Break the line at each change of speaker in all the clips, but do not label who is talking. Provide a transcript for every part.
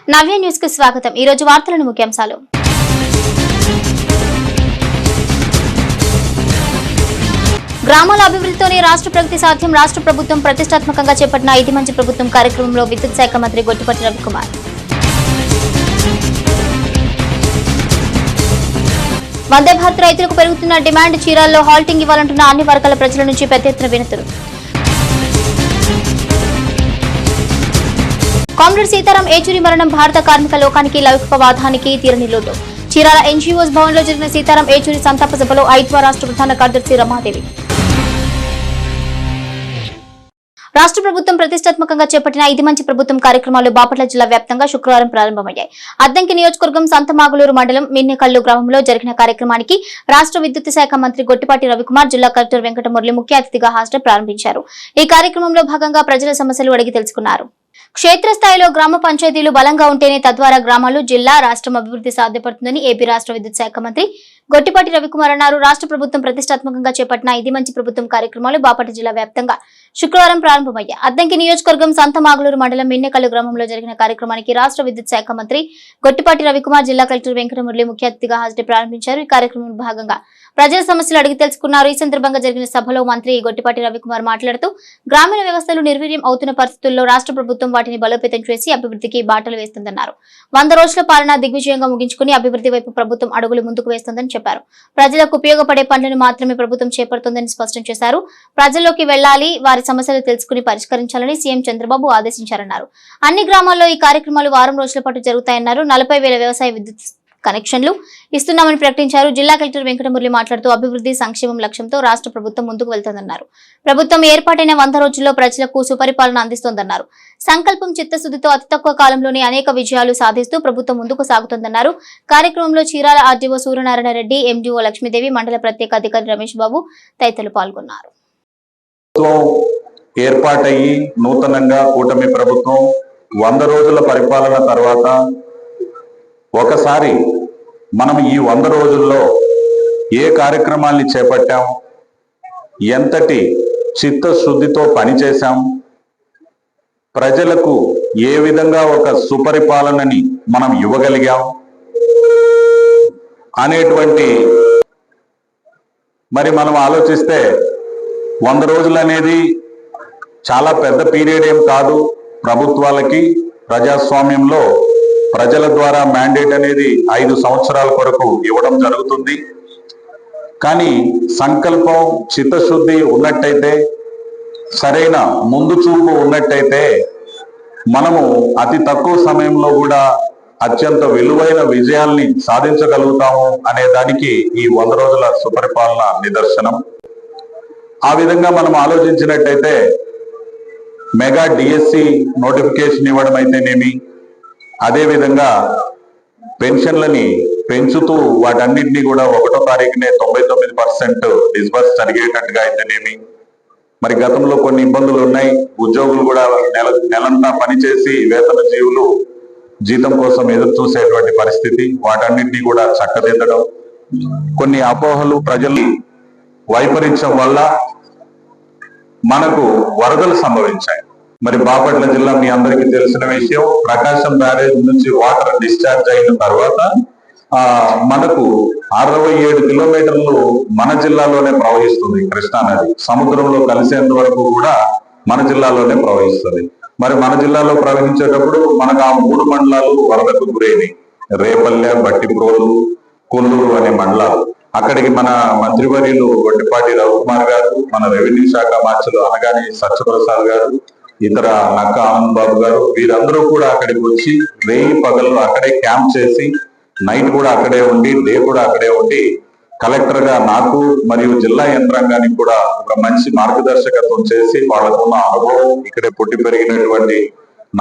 నవ్య news కు స్వాగతం। ఈ రోజు వార్తలను ముఖ్యాంశాలు। గ్రామాల అభివృద్ధితోనే రాష్ట్ర ప్రగతి సాధ్యం। రాష్ట్ర ప్రభుత్వం ప్రతిష్టాత్మకంగా చేపట్టిన ఇది మంచి ప్రభుత్వం కార్యక్రమంలో విద్యుత్ శాఖ మంత్రి గొట్టిపాటి రవికుమార్। వందే భారత్ రైతులకు పెరుగుతున్న డిమాండ్, చీరాల్లో హాల్టింగ్ ఇవ్వాలంటున్న అన్ని వర్గాల ప్రజల నుంచి పెద్ద ఎత్తున వినతులు। కామ్రేడ్ సీతారాం ఏచూరి మరణం భారత కార్మిక లోకానికి లౌకికవాదానికి తీరని లోటు। చీరాల ఎన్జీఓస్ భవన్ లో జరిగిన సీతారాం ఏచూరి సంతాప సభలో ఐద్వా రాష్ట్ర ప్రధాన కార్యదర్శి రమాదేవి। రాష్ట్ర ప్రభుత్వం ప్రతిష్టాత్మకంగా చేపట్టిన ఇది మంచి ప్రభుత్వం కార్యక్రమాలు బాపట్ల జిల్లా వ్యాప్తంగా శుక్రవారం ప్రారంభమయ్యాయి। అద్దంకి నియోజకవర్గం సంతమాగులూరు మండలం మిన్నెకల్లు గ్రామంలో జరిగిన కార్యక్రమానికి రాష్ట్ర విద్యుత్ శాఖ మంత్రి గొట్టిపాటి రవికుమార్, జిల్లా కలెక్టర్ వెంకటమురళి ముఖ్య అతిథిగా హాజరై ప్రారంభించారు। ఈ కార్యక్రమంలో భాగంగా ప్రజల సమస్యలు అడిగి తెలుసుకున్నారు। క్షేత్రస్థాయిలో గ్రామ పంచాయతీలు బలంగా ఉంటేనే తద్వారా గ్రామాలు, జిల్లా, రాష్ట్రం అభివృద్ధి సాధ్యపడుతుందని ఏపీ రాష్ట్ర విద్యుత్ శాఖ మంత్రి గొట్టిపాటి రవికుమార్ అన్నారు। రాష్ట్ర ప్రభుత్వం ప్రతిష్టాత్మకంగా చేపట్టిన ఇది మంచి ప్రభుత్వం కార్యక్రమాలు బాపట్ల జిల్లా వ్యాప్తంగా శుక్రవారం ప్రారంభమయ్యాయి। అద్దంకి నియోజకవర్గం సంతమాగులూరు మండలం మిన్నెకల్లు గ్రామంలో జరిగిన కార్యక్రమానికి రాష్ట్ర విద్యుత్ శాఖ మంత్రి గొట్టిపాటి రవికుమార్, జిల్లా కలెక్టర్ వెంకటమురళి ముఖ్య అతిథిగా హాజరై ప్రారంభించారు। ఈ కార్యక్రమంలో భాగంగా ప్రజల సమస్యలు అడిగి తెలుసుకున్నారు। ఈ సందర్భంగా జరిగిన సభలో మంత్రి గొట్టిపాటి రవికుమార్ మాట్లాడుతూ గ్రామీణ వ్యవస్థలు నిర్వీర్యం అవుతున్న పరిస్థితుల్లో రాష్ట్ర ప్రభుత్వం వాటిని బలోపేతం చేసి అభివృద్ధికి బాటలు వేస్తుందన్నారు। 100 రోజుల పాలన దిగ్విజయంగా ముగించుకుని అభివృద్ధి వైపు ప్రభుత్వం అడుగులు ముందుకు వేస్తుందని చెప్పారు। ప్రజలకు ఉపయోగపడే పనులను మాత్రమే ప్రభుత్వం చేపడుతుందని స్పష్టం చేశారు। ప్రజల్లోకి వెళ్లాలి, వారి సమస్యలు తెలుసుకుని పరిష్కరించాలని సీఎం చంద్రబాబు ఆదేశించారన్నారు। అన్ని గ్రామాల్లో ఈ కార్యక్రమాలు వారం రోజుల పాటు జరుగుతాయన్నారు। 40,000 వ్యవసాయ విద్యుత్ కనెక్షన్లు ఇస్తున్నామని ప్రకటించారు। జిల్లా కలెక్టర్ వెంకటమురళి మాట్లాడుతూ అభివృద్ధి సంక్షేమం లక్ష్యంతో రాష్ట్ర ప్రభుత్వం ముందుకు వెళ్తోందన్నారు। ప్రభుత్వం ఏర్పాటైన 100 రోజుల్లో ప్రజలకు సుపరిపాలన అందిస్తోందన్నారు। సంకల్పం, చిత్తశుద్ధితో అతి తక్కువ కాలంలోనే అనేక విజయాలు సాధిస్తూ ప్రభుత్వం ముందుకు సాగుతోందన్నారు। కార్యక్రమంలో చీరాల ఆర్డీఓ సూర్యనారాయణ రెడ్డి, ఎండీఓ లక్ష్మీదేవి, మండల ప్రత్యేక అధికారి రమేష్ బాబు తదితరులు పాల్గొన్నారు।
ఏర్పాటయ్యి నూతనంగా కూటమి ప్రభుత్వం 100 రోజుల పరిపాలన తర్వాత ఒకసారి మనం ఈ 100 రోజుల్లో ఏ కార్యక్రమాల్ని చేపట్టాం, ఎంతటి చిత్తశుద్ధితో పనిచేశాం, ప్రజలకు ఏ విధంగా ఒక సుపరిపాలనని మనం ఇవ్వగలిగాం అనేటువంటి మరి మనం ఆలోచిస్తే 100 రోజులు అనేది చాలా పెద్ద పీరియడ్ ఏం కాదు। ప్రభుత్వాలకి ప్రజాస్వామ్యంలో ప్రజల ద్వారా మ్యాండేట్ అనేది 5 సంవత్సరాల కొరకు ఇవ్వడం జరుగుతుంది। కానీ సంకల్పం, చిత్తశుద్ధి ఉన్నట్టయితే, సరైన ముందు చూపు ఉన్నట్టయితే మనము అతి తక్కువ సమయంలో కూడా అత్యంత విలువైన విజయాల్ని సాధించగలుగుతాము అనే దానికి ఈ 100 రోజుల సుపరిపాలన నిదర్శనం। ఆ విధంగా మనం ఆలోచించినట్టయితే మెగా డిఎస్సి నోటిఫికేషన్ ఇవ్వడం అయితేనేమి, అదేవిధంగా పెన్షన్లని పెంచుతూ వాటన్నింటినీ కూడా 1వ తారీఖునే 99% డిస్బర్స్ జరిగేటట్టుగా అయితేనేమి, మరి గతంలో కొన్ని ఇబ్బందులు ఉన్నాయి। ఉద్యోగులు కూడా నెలంతా పనిచేసి వేతన జీవులు జీతం కోసం ఎదురు చూసేటువంటి పరిస్థితి, వాటన్నింటినీ కూడా చక్కదిద్దడం, కొన్ని అపోహలు, ప్రజలు వైపరీత్యం వల్ల మనకు వరదలు సంభవించాయి। మరి బాపట్ల జిల్లా మీ అందరికీ తెలిసిన విషయం, ప్రకాశం బ్యారేజ్ నుంచి వాటర్ డిశ్చార్జ్ అయిన తర్వాత మనకు 67 కిలోమీటర్లు మన జిల్లాలోనే ప్రవహిస్తుంది కృష్ణా నది। సముద్రంలో కలిసేంత వరకు కూడా మన జిల్లాలోనే ప్రవహిస్తుంది। మరి మన జిల్లాలో ప్రవహించేటప్పుడు మనకు ఆ 3 మండలాలు వరదకు గురైనవి, రేపల్లె, బట్టిప్రోలు, కొల్లూరు అనే మండలాలు। అక్కడికి మన మంత్రివర్యులు గొట్టిపాటి రవికుమార్ గారు, మన రెవెన్యూ శాఖ మార్చులు అనగానే సత్యప్రసాద్ గారు, ఇతర నక్క ఆనంద్ బాబు గారు, వీరందరూ కూడా అక్కడికి వచ్చి రేయి పగళ్ళు అక్కడే క్యాంప్ చేసి నైట్ కూడా అక్కడే ఉండి, డే కూడా అక్కడే ఉండి, కలెక్టర్ గా నాకు మరియు జిల్లా యంత్రాంగానికి కూడా ఒక మంచి మార్గదర్శకత్వం చేసి, వాళ్ళకున్న అనుభవం, ఇక్కడే పుట్టి పెరిగినటువంటి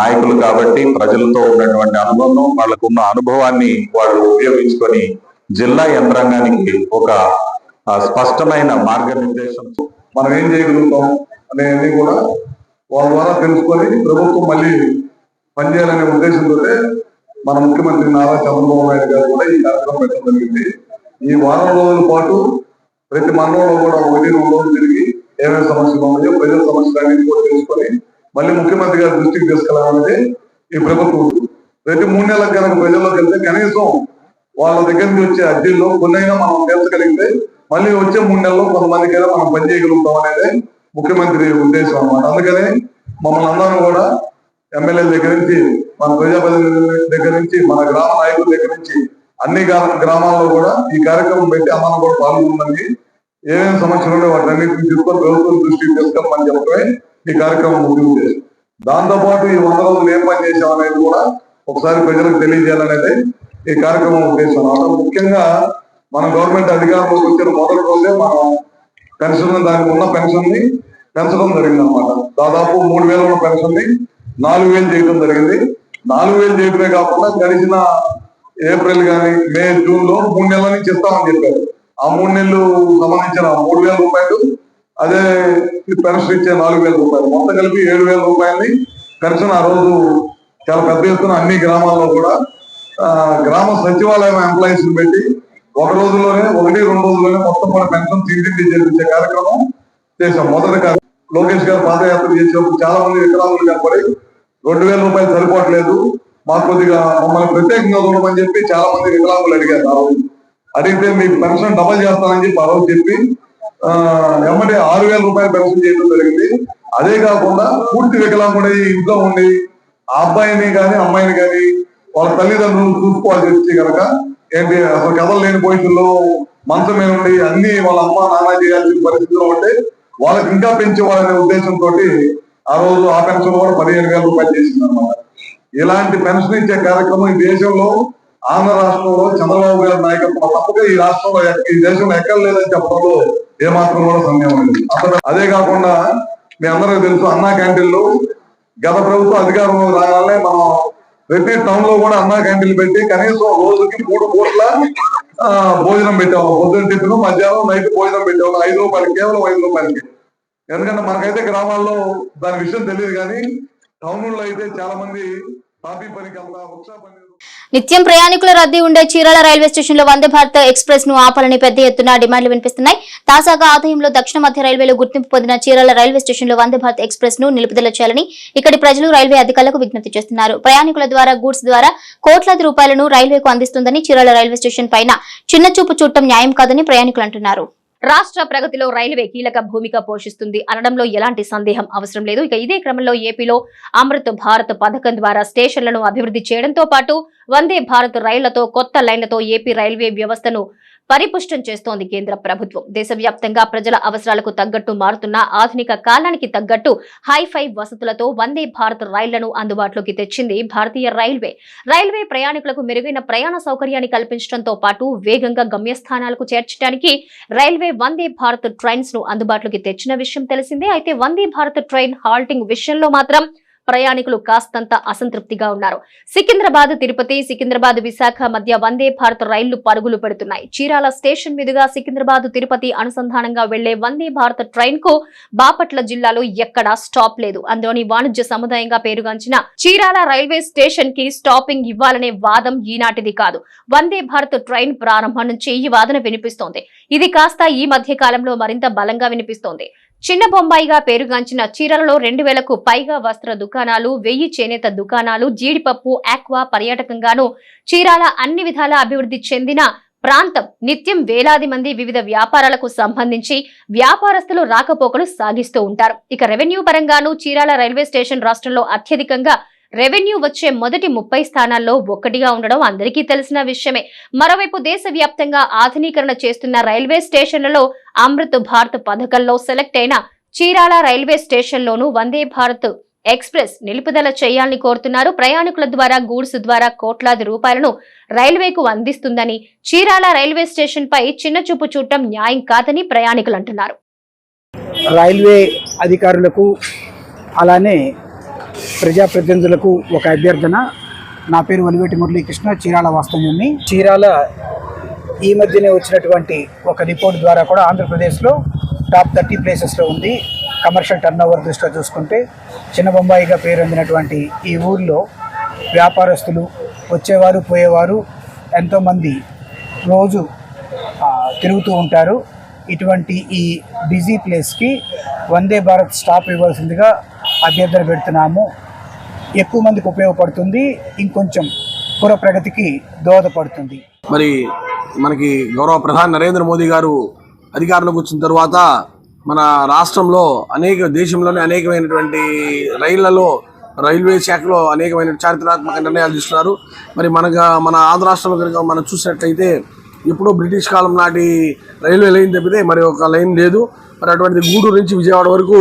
నాయకులు కాబట్టి ప్రజలతో ఉన్నటువంటి అనుబంధం, వాళ్ళకున్న అనుభవాన్ని వాళ్ళు ఉపయోగించుకొని జిల్లా యంత్రాంగానికి ఒక స్పష్టమైన మార్గనిర్దేశం
మనం ఏం చేయగలుగుతాం అనేది కూడా వాళ్ళ ద్వారా తెలుసుకొని ప్రభుత్వం మళ్ళీ పనిచేయాలనే ఉద్దేశంతో మన ముఖ్యమంత్రి నారా చంద్రబాబు నాయుడు గారు కూడా ఈ కార్యక్రమం పెట్టడం జరిగింది। ఈ వారం రోజుల పాటు ప్రతి మండలంలో కూడా 1-2 రోజులు తిరిగి ఏమేమి సమస్యలు ఉన్నాయో ప్రజల సమస్యలన్నింటినీ కూడా తెలుసుకొని మళ్ళీ ముఖ్యమంత్రి గారి దృష్టికి తీసుకెళ్లాలనేది ఈ ప్రభుత్వం ప్రతి 3 నెలలకు కనుక ప్రజల్లోకి వెళ్తే కనీసం వాళ్ళ దగ్గర నుంచి వచ్చే అద్దెల్లో కొన్నైనా మనం తీర్చగలిగితే మళ్ళీ వచ్చే 3 నెలల్లో కొంతమందికైనా మనం పనిచేయగలుగుతాం అనేది ముఖ్యమంత్రి ఉద్దేశం అన్నమాట. అందుకని మమ్మల్ని అందరం కూడా ఎమ్మెల్యేల దగ్గర నుంచి, మన ప్రజాప్రతినిధుల దగ్గర నుంచి, మన గ్రామ నాయకుల దగ్గర నుంచి అన్ని గ్రామాల్లో కూడా ఈ కార్యక్రమం పెట్టి అందరం కూడా పాల్గొందని, ఏమేమి సమస్యలు ఉంటే వాటన్నిటిని తీసుకొని ప్రభుత్వం దృష్టికి తీసుకెళ్ళమని చెప్పడమే ఈ కార్యక్రమం ముఖ్య ఉద్దేశం. దాంతోపాటు ఈ 100 రోజులు ఏం పని చేసామనేది కూడా ఒకసారి ప్రజలకు తెలియజేయాలనేది ఈ కార్యక్రమం ఉద్దేశం. ముఖ్యంగా మన గవర్నమెంట్ అధికారంలోకి వచ్చిన మొదటి రోజే మనం పెన్షన్, దానికి ఉన్న పెన్షన్ ని పెంచడం జరిగింది అనమాట. దాదాపు 3000 ఉన్న పెన్షన్ ని 4000 చేయడం జరిగింది. 4000 చేయడమే కాకుండా గడిచిన ఏప్రిల్ కానీ మే, జూన్ లో 3 నెలల నుంచి ఇస్తామని చెప్పారు. ఆ 3 నెలలు సంబంధించిన 3000 రూపాయలు, అదే పెన్షన్ ఇచ్చే 4000 రూపాయలు, మొత్తం కలిపి 7000 రూపాయలని పెన్షన్ ఆ రోజు చాలా పెద్ద ఎత్తున అన్ని గ్రామాల్లో కూడా గ్రామ సచివాలయం ఎంప్లాయీస్ పెట్టి 1 రోజుల్లోనే 1-2 రోజుల్లోనే మొత్తం కూడా పెన్షన్ ఇంటింటి చేయించే కార్యక్రమం చేశాం. మొదటి లోకేష్ గారు పాదయాత్ర చేసినప్పుడు చాలా మంది వికలాంగులు కనపడి 2000 రూపాయలు సరిపోవట్లేదు, మాకు కొద్దిగా మమ్మల్ని ప్రత్యేకంగా చూడమని చెప్పి చాలా మంది వికలాంగులు అడిగారు. ఆ రోజు అడిగితే మీకు పెన్షన్ డబల్ చేస్తానని చెప్పి ఆ రోజు చెప్పి ఎమ్మటే 6000 రూపాయలు పెన్షన్ చేయడం జరిగింది. అదే కాకుండా పూర్తి వికలాంగుడై ఇంట్లో ఉండి ఆ అబ్బాయిని కానీ అమ్మాయిని కానీ వాళ్ళ తల్లిదండ్రులు చూసుకోవాల్సి వచ్చి కనుక ఏంటి అసలు కథలు లేని పొజిషన్లో మంచం మీద ఉండి అన్ని వాళ్ళ అమ్మ నాన్న చేయాల్సిన పరిస్థితిలో ఉంటే వాళ్ళకి ఇంకా పెంచేవాళ్ళనే ఉద్దేశంతో ఆ రోజు ఆ పెన్షన్ కూడా 15,000 రూపాయలు చేసింది అనమాట. ఇలాంటి పెన్షన్ ఇచ్చే కార్యక్రమం ఈ దేశంలో, ఆంధ్ర రాష్ట్రంలో చంద్రబాబు గారి నాయకత్వం తప్పగా ఈ రాష్ట్రంలో ఈ దేశంలో ఎక్కడ లేదని చెప్పడంలో ఏమాత్రం కూడా సందేహం లేదు. అదే కాకుండా మీ అందరికీ తెలుసు, అన్నా క్యాంటీన్లు గత ప్రభుత్వం అధికారంలో రాగానే మనం ప్రతి టౌన్ లో కూడా అన్నా క్యాంటీన్లు పెట్టి కనీసం రోజుకి 3 పూట్ల భోజనం పెట్టాము. పొద్దున్న టిఫిన్, మధ్యాహ్నం, నైట్ భోజనం పెట్టాము 5 రూపాయలు, కేవలం 5 రూపాయలకి. ఎందుకంటే మనకైతే గ్రామాల్లో దాని విషయం తెలియదు, కానీ టౌన్లో అయితే చాలా మంది కాఫీ పనికి ఉత్సాహ పని.
నిత్యం ప్రయాణికుల రద్దీ ఉండే చీరాల రైల్వే స్టేషన్ లో వందే భారత్ ఎక్స్ప్రెస్ ను ఆపాలని పెద్ద ఎత్తున డిమాండ్లు వినిపిస్తున్నాయి. తాజాగా ఆదాయంలో దక్షిణ మధ్య రైల్వేలో గుర్తింపు పొందిన చీరాల రైల్వే స్టేషన్ లో వందే భారత్ ఎక్స్ప్రెస్ ను నిలుపుదల చేయాలని ఇక్కడి ప్రజలు రైల్వే అధికారులకు విజ్ఞప్తి చేస్తున్నారు. ప్రయాణికుల ద్వారా గూడ్స్ ద్వారా కోట్లాది రూపాయలను రైల్వేకు అందిస్తుందని చీరాల రైల్వే స్టేషన్ పైన చిన్న చూపు చూడటం న్యాయం కాదని ప్రయాణికులు అంటున్నారు. రాష్ట్ర ప్రగతిలో రైల్వే కీలక భూమిక పోషిస్తుంది అనడంలో ఎలాంటి సందేహం అవసరం లేదు. ఇక ఇదే క్రమంలో ఏపీలో అమృత్ భారత్ పథకం ద్వారా స్టేషన్లను అభివృద్ధి చేయడంతో పాటు వందే భారత్ రైళ్లతో, కొత్త లైన్లతో ఏపీ రైల్వే వ్యవస్థను పరిపుష్టం చేస్తోంది కేంద్ర ప్రభుత్వం. దేశవ్యాప్తంగా ప్రజల అవసరాలకు తగ్గట్టు మారుతున్న ఆధునిక కాలానికి తగ్గట్టు హైఫై వసతులతో వందే భారత్ రైళ్లను అందుబాటులోకి తెచ్చింది భారతీయ రైల్వే. రైల్వే ప్రయాణికులకు మెరుగైన ప్రయాణ సౌకర్యాన్ని కల్పించడంతో పాటు వేగంగా గమ్యస్థానాలకు చేర్చడానికి రైల్వే వందే భారత్ ట్రైన్స్ ను అందుబాటులోకి తెచ్చిన విషయం తెలిసిందే. అయితే వందే భారత్ ట్రైన్ హాల్టింగ్ విషయంలో మాత్రం ప్రయాణికులు కాస్తంత అసంతృప్తిగా ఉన్నారు. సికింద్రాబాద్ తిరుపతి, సికింద్రాబాద్ విశాఖ మధ్య వందే భారత్ రైళ్లు పరుగులు పెడుతున్నాయి. చీరాల స్టేషన్ మీదుగా సికింద్రాబాద్ తిరుపతి అనుసంధానంగా వెళ్లే వందే భారత్ ట్రైన్ కు బాపట్ల జిల్లాలో ఎక్కడా స్టాప్ లేదు. అందులోని వాణిజ్య సముదాయంగా పేరుగాంచిన చీరాల రైల్వే స్టేషన్ కి స్టాపింగ్ ఇవ్వాలనే వాదం ఈనాటిది కాదు. వందే భారత్ ట్రైన్ ప్రారంభం నుంచి ఈ వాదన వినిపిస్తోంది. ఇది కాస్త ఈ మధ్య కాలంలో మరింత బలంగా వినిపిస్తోంది. చిన్న బొంబాయిగా పేరుగాంచిన చీరాలలో 2000కు పైగా వస్త్ర దుకాణాలు, 1000 చేనేత దుకాణాలు, జీడిపప్పు, ఆక్వా పర్యాటకంగాను చీరాల అన్ని విధాలా అభివృద్ధి చెందిన ప్రాంతం. నిత్యం వేలాది మంది వివిధ వ్యాపారాలకు సంబంధించి వ్యాపారస్తులు రాకపోకలు సాగిస్తూ ఉంటారు. ఇక రెవెన్యూ పరంగాను చీరాల రైల్వే స్టేషన్ రాష్ట్రంలో అత్యధికంగా రెవెన్యూ వచ్చే మొదటి 30 స్థానాల్లో ఒక్కటిగా ఉండడం అందరికీ తెలిసిన విషయమే. మరోవైపు దేశవ్యాప్తంగా ఆధునీకరణ చేస్తున్న రైల్వే స్టేషన్లలో అమృత్ భారత్ పథకంలో సెలెక్ట్ అయిన చీరాల రైల్వే స్టేషన్లోనూ వందే భారత్ ఎక్స్ప్రెస్ నిలుపుదల చేయాలని కోరుతున్నారు. ప్రయాణికుల ద్వారా గూడ్స్ ద్వారా కోట్లాది రూపాయలను రైల్వేకు అందిస్తుందని, చీరాల రైల్వే స్టేషన్ పై చిన్న చూపు చూడటం న్యాయం కాదని ప్రయాణికులు అంటున్నారు.
రైల్వే అధికారులకు అలానే ప్రజాప్రతినిధులకు ఒక అభ్యర్థన. నా పేరు వలివేటి మురళీకృష్ణ, చీరాల వాస్తవ్యుని. చీరాల ఈ మధ్యనే వచ్చినటువంటి ఒక రిపోర్ట్ ద్వారా కూడా ఆంధ్రప్రదేశ్లో టాప్ 30 ప్లేసెస్లో ఉంది. కమర్షియల్ టర్నోవర్ దృష్టిలో చూసుకుంటే చిన్న బొంబాయిగా పేరొందినటువంటి ఈ ఊర్లో వ్యాపారస్తులు వచ్చేవారు పోయేవారు ఎంతోమంది రోజు తిరుగుతూ ఉంటారు. ఇటువంటి ఈ బిజీ ప్లేస్కి వందే భారత్ స్టాప్ ఇవ్వాల్సిందిగా అభ్యర్థన పెడుతున్నాము. ఎక్కువ మందికి ఉపయోగపడుతుంది, ఇంకొంచెం పుర ప్రగతికి దోహదపడుతుంది.
మరి మనకి గౌరవ ప్రధాని నరేంద్ర మోదీ గారు అధికారంలోకి వచ్చిన తర్వాత మన రాష్ట్రంలో దేశంలోనే అనేకమైనటువంటి రైల్వే శాఖలో అనేకమైన చారిత్రాత్మక నిర్ణయాలు తీసుకున్నారు. మరి మన ఆంధ్ర రాష్ట్రంలో కనుక మనం చూసినట్లయితే ఎప్పుడో బ్రిటిష్ కాలం నాటి రైల్వే లైన్ తప్పితే మరి ఒక లైన్ లేదు. మరి అటువంటిది గూడూరు నుంచి విజయవాడ వరకు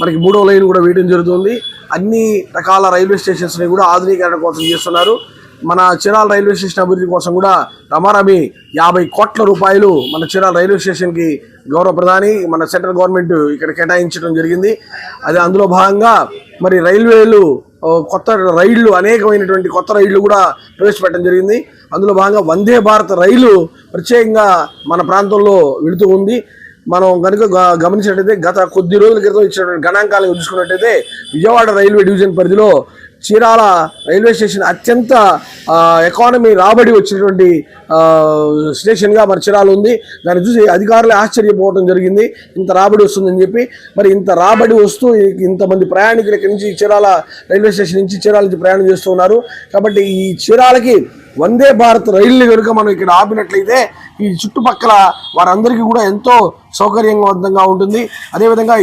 మనకి 3వ లైన్ కూడా వేయడం జరుగుతుంది. అన్ని రకాల రైల్వే స్టేషన్స్ని కూడా ఆధునీకరణ కోసం చేస్తున్నారు. మన చీరాల రైల్వే స్టేషన్ అభివృద్ధి కోసం కూడా రమారమి 50 కోట్ల రూపాయలు మన చీరాల రైల్వే స్టేషన్కి గౌరవ ప్రధాని మన సెంట్రల్ గవర్నమెంట్ ఇక్కడ కేటాయించడం జరిగింది. అది అందులో భాగంగా మరి రైల్వేలు కొత్త రైళ్లు అనేకమైనటువంటి కొత్త రైళ్లు కూడా ప్రవేశపెట్టడం జరిగింది. అందులో భాగంగా వందే భారత్ రైలు ప్రత్యేకంగా మన ప్రాంతంలో వెళుతూ ఉంది. మనం కనుక గమనించినట్టయితే గత కొద్ది రోజుల క్రితం ఇచ్చినటువంటి గణాంకాలను చూసుకున్నట్టయితే విజయవాడ రైల్వే డివిజన్ పరిధిలో చీరాల రైల్వే స్టేషన్ అత్యంత ఎకానమీ రాబడి వచ్చినటువంటి స్టేషన్గా మరి చీరాల ఉంది. దాన్ని చూసి అధికారులే ఆశ్చర్యపోవడం జరిగింది, ఇంత రాబడి వస్తుందని చెప్పి. మరి ఇంత రాబడి వస్తూ ఇంతమంది ప్రయాణికులు ఇక్కడి నుంచి చీరాల రైల్వే స్టేషన్ నుంచి చీరాల నుంచి ప్రయాణం చేస్తూ ఉన్నారు. కాబట్టి ఈ చీరాలకి వందే భారత్ రైలుని కనుక మనం ఇక్కడ ఆపినట్లయితే ఈ చుట్టుపక్కల వారందరికీ కూడా ఎంతో సౌకర్యవంతంగా ఉంటుంది. అదేవిధంగా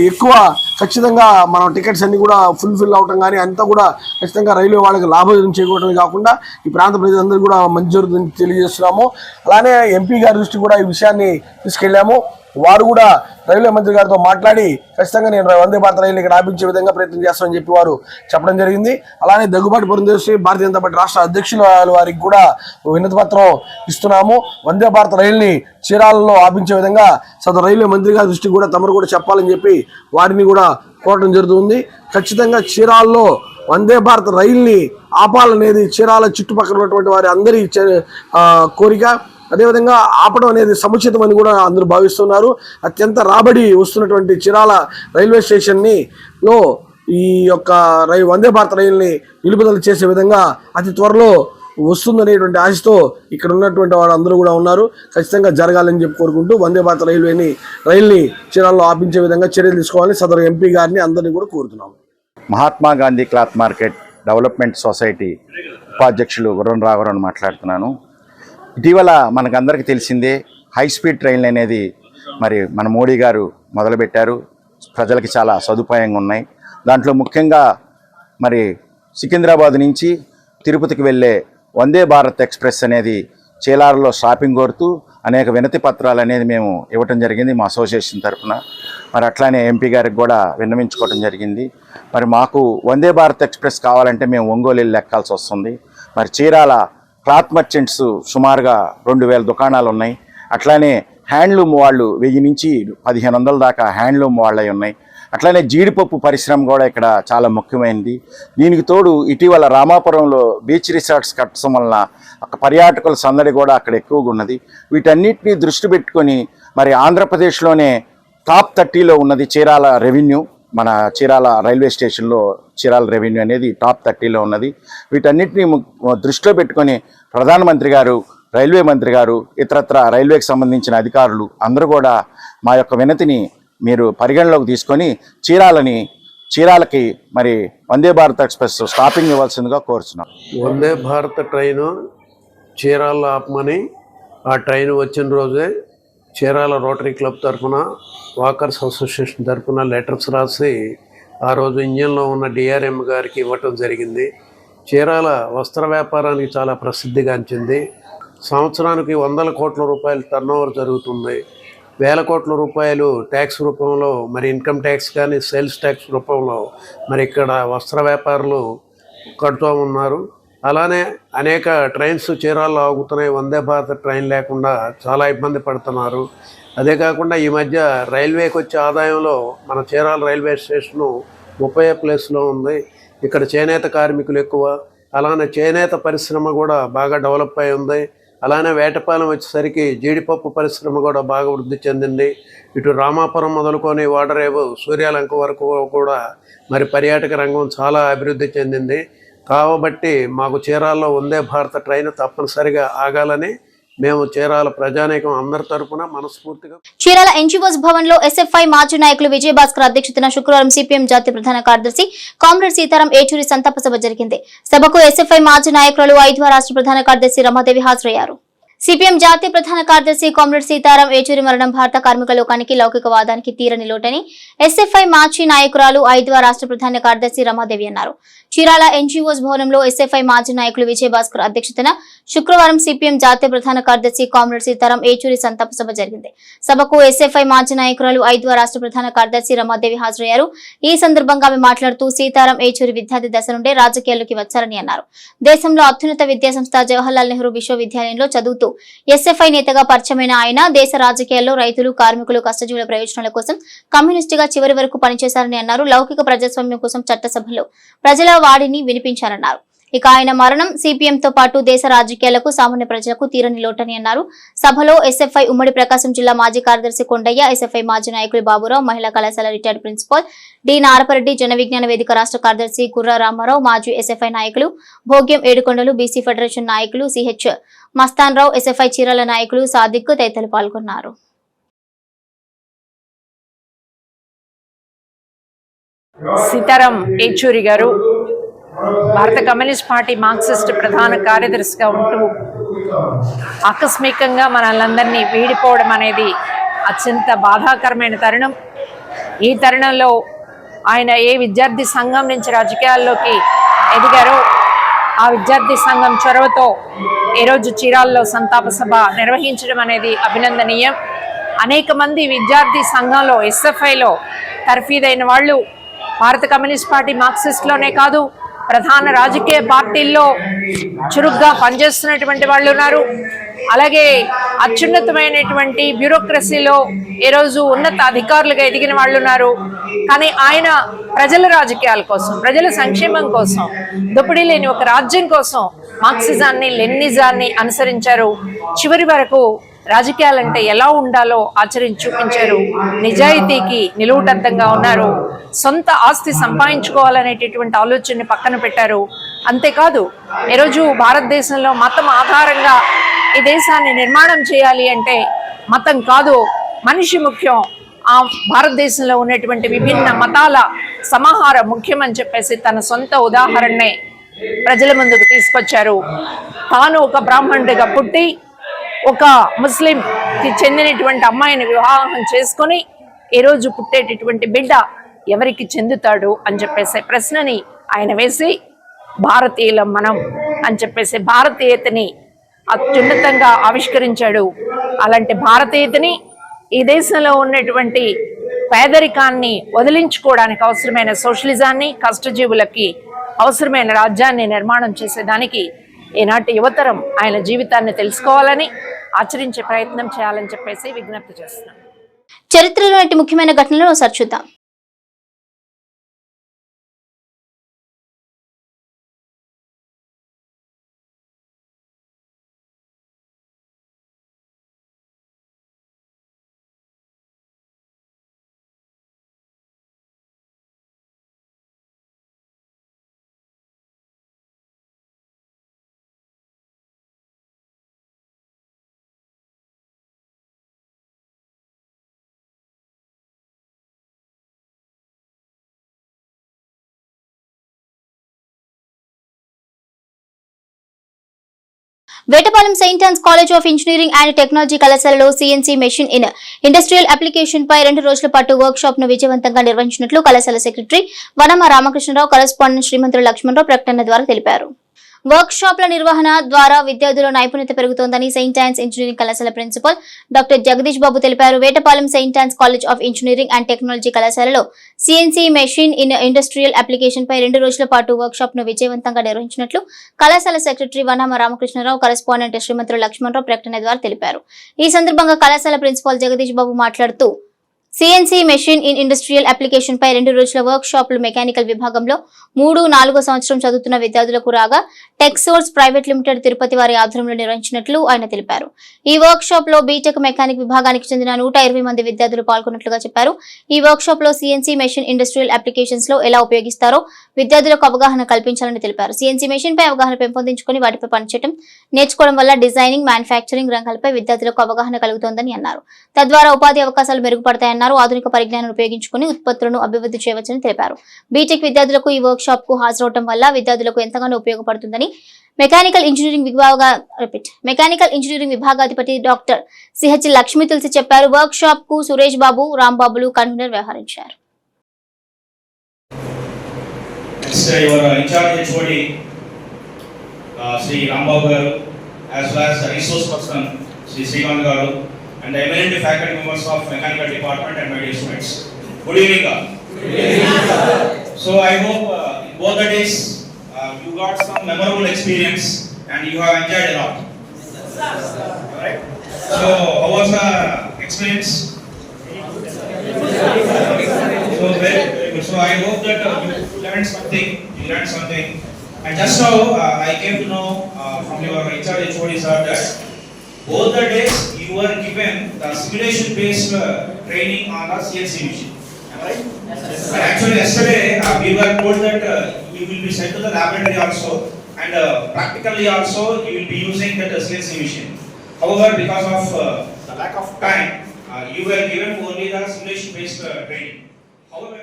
ఖచ్చితంగా మనం టికెట్స్ అన్ని కూడా ఫుల్ఫిల్ అవటం కానీ అంతా కూడా ఖచ్చితంగా రైల్వే వాళ్ళకి లాభం చేకూరడమే కాకుండా ఈ ప్రాంత ప్రజలందరూ కూడా మంచి జరుగుతుందని తెలియజేస్తున్నాము. అలానే ఎంపీ గారి దృష్టి కూడా ఈ విషయాన్ని తీసుకెళ్లాము. వారు కూడా రైల్వే మంత్రి గారితో మాట్లాడి ఖచ్చితంగా నేను వందే భారత్ రైలు ఇక్కడ ఆపించే విధంగా ప్రయత్నం చేస్తామని చెప్పి వారు చెప్పడం జరిగింది. అలానే దగ్గుబాటి పురంధేశ్వరి భారతీయ జనతా పార్టీ రాష్ట్ర అధ్యక్షుల వారికి కూడా వినతి పత్రం ఇస్తున్నాము. వందే భారత్ రైలుని చీరాలలో ఆపించే విధంగా సదరు రైల్వే మంత్రి గారి దృష్టికి కూడా తమరు కూడా చెప్పాలని చెప్పి వారిని కూడా కోరడం జరుగుతుంది. ఖచ్చితంగా చీరాలలో వందే భారత్ రైలుని ఆపాలనేది చీరాల చుట్టుపక్కల ఉన్నటువంటి వారి అందరి కోరిక. అదేవిధంగా ఆపడం అనేది సముచితమని కూడా అందరూ భావిస్తున్నారు. అత్యంత రాబడి వస్తున్నటువంటి చీరాల రైల్వే స్టేషన్లో ఈ యొక్క వందే భారత్ రైలుని నిలుపుదల చేసే విధంగా అతి త్వరలో వస్తుందనేటువంటి ఆశతో ఇక్కడ ఉన్నటువంటి వారు అందరూ కూడా ఉన్నారు. ఖచ్చితంగా జరగాలని చెప్పి కోరుకుంటూ వందే భారత్ రైలుని చీరాలలో ఆపించే విధంగా చర్యలు తీసుకోవాలని సదరు ఎంపీ గారిని అందరినీ కూడా కోరుతున్నాం.
Mahatma Gandhi cloth market development society ఉపాధ్యక్షులు గుర్రం రాఘవరావు మాట్లాడుతున్నాను. ఇటీవల మనకందరికీ తెలిసిందే హై స్పీడ్ ట్రైన్లు అనేది మరి మన మోడీ గారు మొదలుపెట్టారు. ప్రజలకి చాలా సదుపాయంగా ఉన్నాయి. దాంట్లో ముఖ్యంగా మరి సికింద్రాబాద్ నుంచి తిరుపతికి వెళ్ళే వందే భారత్ ఎక్స్ప్రెస్ అనేది చీరాలలో షాపింగ్ కోరుతూ అనేక వినతి పత్రాలు అనేది మేము ఇవ్వటం జరిగింది మా అసోసియేషన్ తరఫున. మరి అట్లానే ఎంపీ గారికి కూడా విన్నవించుకోవడం జరిగింది. మరి మాకు వందే భారత్ ఎక్స్ప్రెస్ కావాలంటే మేము ఒంగోలు ఎక్కాల్సి వస్తుంది. మరి చీరాల క్లాత్ మర్చెంట్స్ సుమారుగా 2000 దుకాణాలు ఉన్నాయి. అట్లానే హ్యాండ్లూమ్ వాళ్ళు 1000 నుంచి 1500 దాకా హ్యాండ్లూమ్ వాళ్ళవి ఉన్నాయి. అట్లానే జీడిపప్పు పరిశ్రమ కూడా ఇక్కడ చాలా ముఖ్యమైనది. దీనికి తోడు ఇటీవల రామాపురంలో బీచ్ రిసార్ట్స్ కట్టడం వలన పర్యాటకుల సందడి కూడా అక్కడ ఎక్కువగా ఉన్నది. వీటన్నిటిని దృష్టి పెట్టుకొని మరి ఆంధ్రప్రదేశ్లోనే టాప్ 30లో ఉన్నది చీరాల రెవెన్యూ. మన చీరాల రైల్వే స్టేషన్లో చీరాల రెవెన్యూ అనేది టాప్ 30లో ఉన్నది. వీటన్నిటిని దృష్టిలో పెట్టుకొని ప్రధానమంత్రి గారు, రైల్వే మంత్రి గారు, ఇతరత్ర రైల్వేకి సంబంధించిన అధికారులు అందరూ కూడా మా యొక్క వినతిని మీరు పరిగణలోకి తీసుకొని చీరాలకి మరి వందే భారత్ ఎక్స్ప్రెస్ స్టాపింగ్ ఇవ్వాల్సిందిగా కోరుచున్నాం.
వందే భారత్ ట్రైను చీరాల ఆపమని ఆ ట్రైన్ వచ్చిన రోజే చీరాల రోటరీ క్లబ్ తరఫున వాకర్స్ అసోసియేషన్ తరఫున లెటర్స్ రాసి ఆ రోజు ఇంజన్లో ఉన్న డిఆర్ఎం గారికి ఇవ్వటం జరిగింది. చీరాల వస్త్ర వ్యాపారానికి చాలా ప్రసిద్ధిగాంచింది. సంవత్సరానికి 100 కోట్ల రూపాయలు టర్నోవర్ జరుగుతుంది. 1000 కోట్ల రూపాయలు ట్యాక్స్ రూపంలో మరి ఇన్కమ్ ట్యాక్స్ కానీ సేల్స్ ట్యాక్స్ రూపంలో మరి ఇక్కడ వస్త్ర వ్యాపారులు కడుతూ ఉన్నారు. అలానే అనేక ట్రైన్స్ చీరాల్లో ఆగుతున్నాయి. వందే భారత్ ట్రైన్ లేకుండా చాలా ఇబ్బంది పడుతున్నారు. అదే కాకుండా ఈ మధ్య రైల్వేకి వచ్చే ఆదాయంలో మన చీరాల రైల్వే స్టేషను 30వ ప్లేస్లో ఉంది. ఇక్కడ చేనేత కార్మికులు ఎక్కువ. అలానే చేనేత పరిశ్రమ కూడా బాగా డెవలప్ అయి ఉంది. అలానే వేటపాలెం వచ్చేసరికి జీడిపప్పు పరిశ్రమ కూడా బాగా వృద్ధి చెందింది. ఇటు రామాపురం మొదలుకొని వాడరేవు సూర్యాలంక వరకు కూడా మరి పర్యాటక రంగం చాలా అభివృద్ధి చెందింది. కాబట్టి మాకు చీరాల్లో వందే భారత్ ట్రైన్ తప్పనిసరిగా ఆగాలని మేము చీరాల ప్రజానీకం అందరి తరపున మనస్ఫూర్తిగా
చీరాల ఎన్జీఓస్ భవన్ లో ఎస్ఎఫ్ఐ మాజీ నాయకులు విజయభాస్కర్ అధ్యక్షతన శుక్రవారం సిపిఎం జాతీయ ప్రధాన కార్యదర్శి కామ్రేడ్ సీతారాం ఏచూరి సంతాప సభ జరిగింది. సభకు ఎస్ఎఫ్ఐ మాజీ నాయకులు 5వ రాష్ట్ర ప్రధాన కార్యదర్శి రమాదేవి హాజరయ్యారు. సిపిఎం జాతీయ ప్రధాన కార్యదర్శి కామ్రేడ్ సీతారాం ఏచూరి మరణం భారత కార్మిక లోకానికి లౌకికవాదానికి తీరని లోటని ఎస్ఎఫ్ఐ మాజీ నాయకురాలు 5వ రాష్ట్ర ప్రధాన కార్యదర్శి రమాదేవి అన్నారు. చీరాల ఎన్జీఓస్ భవనంలో ఎస్ఎఫ్ఐ మాజీ నాయకులు విజయభాస్కర్ అధ్యక్షతన శుక్రవారం సిపిఎం జాతీయ ప్రధాన కార్యదర్శి కామ్రేడ్ సీతారాం ఏచూరి సంతాప సభ జరిగింది. సభకు ఎస్ఎఫ్ఐ మాజీ నాయకురాలు 5వ రాష్ట్ర ప్రధాన కార్యదర్శి రమాదేవి హాజరయ్యారు. ఈ సందర్భంగా ఆమె మాట్లాడుతూ సీతారాం ఏచూరి విద్యార్థి దశ నుండే రాజకీయాల్లోకి వచ్చారని అన్నారు. దేశంలో అత్యున్నత విద్యాసంస్థ జవహర్లాల్ నెహ్రూ విశ్వవిద్యాలయంలో చదువుతూ ఎస్ఎఫ్ఐ నేతగా పరిచయమైన ఆయన దేశ రాజకీయాల్లో రైతులు, కార్మికులు, కష్టజీవుల ప్రయోజనాల కోసం కమ్యూనిస్టుగా చివరి వరకు పనిచేశారని అన్నారు. లౌకిక ప్రజాస్వామ్యం కోసం చట్టసభలో ప్రజల వాడిని వినిపించారన్నారు. ఇక ఆయన మరణం సిపిఎంతో పాటు దేశ రాజకీయాలకు, సామాన్య ప్రజలకు తీరని లోటని అన్నారు. సభలో ఎస్ఎఫ్ఐ ఉమ్మడి ప్రకాశం జిల్లా మాజీ కార్యదర్శి కొండయ్య, ఎస్ఎఫ్ఐ మాజీ నాయకులు బాబురావు, మహిళా కళాశాల retired principal D Narapa Reddy, Jana Vignana వేదిక రాష్ట్ర కార్యదర్శి కుర్ర రామారావు, మాజీ ఎస్ఎఫ్ఐ నాయకులు భోగ్యం ఏడుకొండలు, బీసీ ఫెడరేషన్ నాయకులు సిహెచ్ మస్తాన్ రావు, ఎస్ఎఫ్ఐ చీరాల నాయకులు సాదిక్ తదితరులు పాల్గొన్నారు.
సీతారాం ఏచూరి గారు భారత కమ్యూనిస్ట్ పార్టీ మార్క్సిస్ట్ ప్రధాన కార్యదర్శిగా ఉంటూ ఆకస్మికంగా మనల్ని వీడిపోవడం అనేది అత్యంత బాధాకరమైన తరుణం. ఈ తరుణంలో ఆయన ఏ విద్యార్థి సంఘం నుంచి రాజకీయాల్లోకి ఎదిగారో ఆ విద్యార్థి సంఘం చొరవతో ఈరోజు చీరాల్లో సంతాప సభ నిర్వహించడం అనేది అభినందనీయం. అనేక మంది విద్యార్థి సంఘంలో ఎస్ఎఫ్ఐలో తర్ఫీదైన వాళ్ళు భారత కమ్యూనిస్ట్ పార్టీ మార్క్సిస్ట్లోనే కాదు ప్రధాన రాజకీయ పార్టీల్లో చురుగ్గా పనిచేస్తున్నటువంటి వాళ్ళు ఉన్నారు. అలాగే అత్యున్నతమైనటువంటి బ్యూరోక్రసీలో ఈరోజు ఉన్నత అధికారులుగా ఎదిగిన వాళ్ళు ఉన్నారు. కానీ ఆయన ప్రజల రాజకీయాల కోసం, ప్రజల సంక్షేమం కోసం, దోపిడీ లేని ఒక రాజ్యం కోసం మార్క్సిజాన్ని, లెనినిజాన్ని అనుసరించారు. చివరి వరకు రాజకీయాలంటే ఎలా ఉండాలో ఆచరించి చూపించారు. నిజాయితీకి నిలువుటద్దంగా ఉన్నారు. సొంత ఆస్తి సంపాదించుకోవాలనేటటువంటి ఆలోచనని పక్కన పెట్టారు. అంతేకాదు ఈరోజు భారతదేశంలో మతం ఆధారంగా ఈ దేశాన్ని నిర్మాణం చేయాలి అంటే మతం కాదు, మనిషి ముఖ్యం. ఆ భారతదేశంలో ఉన్నటువంటి విభిన్న మతాల సమాహారం ముఖ్యమని చెప్పేసి తన సొంత ఉదాహరణనే ప్రజల ముందుకు తీసుకొచ్చారు. తాను ఒక బ్రాహ్మణుడిగా పుట్టి ఒక ముస్లింకి చెందినటువంటి అమ్మాయిని వివాహం చేసుకొని ఈరోజు పుట్టేటటువంటి బిడ్డ ఎవరికి చెందుతాడు అని చెప్పేసి ప్రశ్నని ఆయన వేసి భారతీయులం మనం అని చెప్పేసి భారతీయతని అత్యున్నతంగా ఆవిష్కరించాడు. అలాంటి భారతీయతని ఈ దేశంలో ఉన్నటువంటి పేదరికాన్ని వదిలించుకోవడానికి అవసరమైన సోషలిజాన్ని, కష్టజీవులకి అవసరమైన రాజ్యాన్ని నిర్మాణం చేసేదానికి ఈనాటి యువతరం ఆయన జీవితాన్ని తెలుసుకోవాలని, ఆచరించే ప్రయత్నం చేయాలని చెప్పేసి విజ్ఞప్తి చేస్తున్నాం.
చరిత్రలోని ముఖ్యమైన ఘటనలను ఒకసారి చూద్దాం. Vetapalem saint Ann's college of engineering and technology కళాశాలలో CNC machine in industrial application పై 2 రోజుల పాటు వర్క్ షాప్ ను విజయవంతంగా నిర్వహించినట్లు కళాశాల సెక్రటరీ వనమ రామకృష్ణరావు, కరెస్పాండెంట్ శ్రీమంతులు లక్ష్మణరావు ప్రకటన ద్వారా తెలిపారు. వర్క్ షాప్ల నిర్వహణ ద్వారా విద్యార్థుల నైపుణ్యత పెరుగుతోందని సెయింట్ ఆన్స్ ఇంజనీరింగ్ కళాశాల ప్రిన్సిపల్ డాక్టర్ జగదీష్ బాబు తెలిపారు. Vetapalem saint Ann's college of engineering and technology కళాశాలలో CNC machine in industrial application పై 2 రోజుల పాటు వర్క్ షాప్ ను విజయవంతంగా నిర్వహించినట్లు కళాశాల సెక్రటరీ వనమ రామకృష్ణరావు, కరెస్పాండెంట్ శ్రీమంతులు లక్ష్మణరావు ప్రకటన ద్వారా తెలిపారు. ఈ సందర్భంగా కళాశాల ప్రిన్సిపల్ జగదీష్ బాబు మాట్లాడుతూ CNC machine in industrial application పై 2 రోజుల వర్క్ షాపులు మెకానికల్ విభాగంలో 3-4వ సంవత్సరం చదువుతున్న విద్యార్థులకు రాగా టెక్సోర్స్ ప్రైవేట్ లిమిటెడ్ తిరుపతి వారి ఆధ్వర్యంలో నిర్వహించినట్లు ఆయన తెలిపారు. ఈ వర్క్ షాప్ లో బీటెక్ మెకానిక్ విభాగానికి చెందిన 120 మంది విద్యార్థులు పాల్గొన్నట్లుగా చెప్పారు. ఈ వర్క్ షాప్ లో సిఎన్సి మెషిన్ ఇండస్ట్రియల్ అప్లికేషన్స్ లో ఎలా ఉపయోగిస్తారో విద్యార్థులకు అవగాహన కల్పించాలని తెలిపారు. సిఎన్సి మెషిన్ పై అవగాహన పెంపొందించుకుని వాటిపై పనిచేయడం నేర్చుకోవడం వల్ల డిజైనింగ్, మ్యానుఫ్యాక్చరింగ్ రంగాలపై విద్యార్థులకు అవగాహన కలుగుతోందని అన్నారు. తద్వారా ఉపాధి అవకాశాలు మెరుగుపడతాయన్నారు. ఆధునిక పరిజ్ఞానాన్ని ఉపయోగించుకుని ఉత్పత్తులను అభివృద్ధి చేయవచ్చని తెలిపారు. బీటెక్ విద్యార్థులకు ఈ వర్క్ షాప్ కు హాజరవడం వల్ల విద్యార్థులకు ఎంతగానో ఉపయోగపడుతుందని మెకానికల్ ఇంజనీరింగ్ విభాగాధిపతి డాక్టర్ సిహెచ్ లక్ష్మీ తులసి చెప్పారు. వర్క్ షాప్ కు సురేష్ బాబు, రాంబాబులు కన్వీనర్ వ్యవహరించారు.
Sri Rambabu garu, as well as the resource person Sri Srikanth garu, and the eminent faculty members of mechanical department and my dear students. Good evening all. So I hope both the days you got some memorable experience and you have enjoyed a lot. Alright? So how was the experience? So very good. So I hope that you learned something. And just now I came to know from your HR HOD sir that both the days you were given the simulation based training on the CNC machine. Am I right? Yes. But actually yesterday we were told that you will be sent to the laboratory also and practically also you will be using that CNC machine. However, because of the lack of time, you were given only the simulation based training. However,